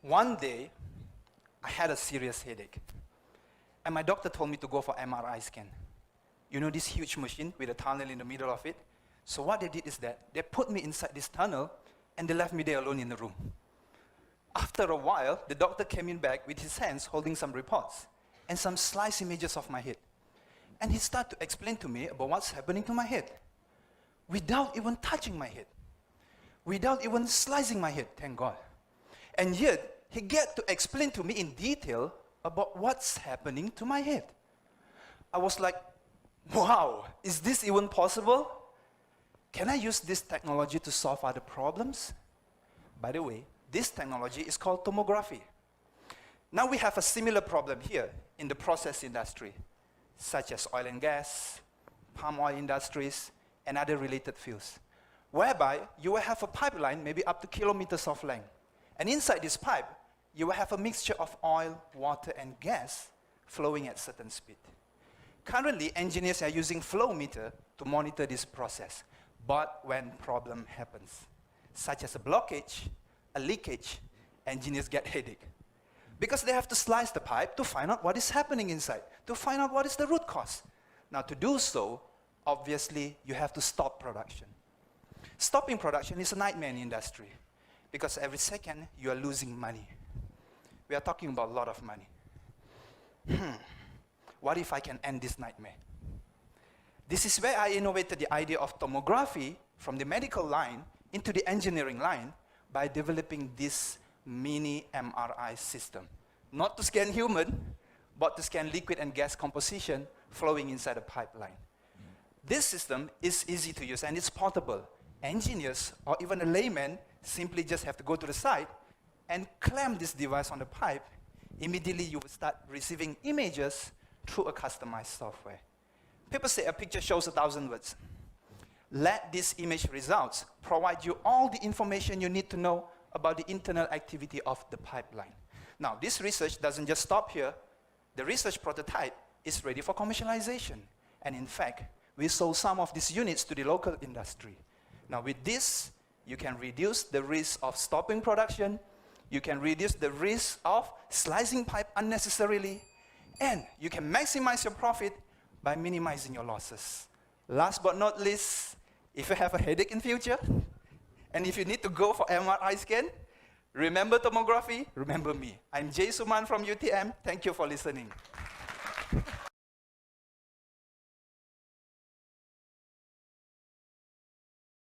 One day, I had a serious headache. And my doctor told me to go for MRI scan. You know this huge machine with a tunnel in the middle of it? So what they did is that they put me inside this tunnel and they left me there alone in the room. After a while, the doctor came in back with his hands holding some reports and some slice images of my head. And he started to explain to me about what's happening to my head without even touching my head, without even slicing my head, thank God. And yet, he get to explain to me in detail about what's happening to my head. I was like, wow, is this even possible? Can I use this technology to solve other problems? By the way, this technology is called tomography. Now we have a similar problem here in the process industry, such as oil and gas, palm oil industries, and other related fields, whereby you will have a pipeline maybe up to kilometers of length. And inside this pipe, you will have a mixture of oil, water, and gas flowing at certain speed. Currently, engineers are using flow meter to monitor this process. But when problem happens, such as a blockage, a leakage, engineers get headache. Because they have to slice the pipe to find out what is happening inside, to find out what is the root cause. Now to do so, obviously, you have to stop production. Stopping production is a nightmare in industry because every second you are losing money. We are talking about a lot of money. What if I can end this nightmare? This is where I innovated the idea of tomography from the medical line into the engineering line by developing this mini MRI system. Not to scan human, but to scan liquid and gas composition flowing inside a pipeline. This system is easy to use and it's portable. Engineers or even a layman simply just have to go to the site and clamp this device on the pipe. Immediately you will start receiving images through a customized software. People say a picture shows 1,000 words. Let these image results provide you all the information you need to know about the internal activity of the pipeline. Now, this research doesn't just stop here. The research prototype is ready for commercialization. And in fact, we sold some of these units to the local industry. Now, with this, you can reduce the risk of stopping production. You can reduce the risk of slicing pipe unnecessarily. And you can maximize your profit by minimizing your losses. Last but not least, if you have a headache in future, and if you need to go for MRI scan, remember tomography, remember me. I'm Jaysuman from UTM. Thank you for listening.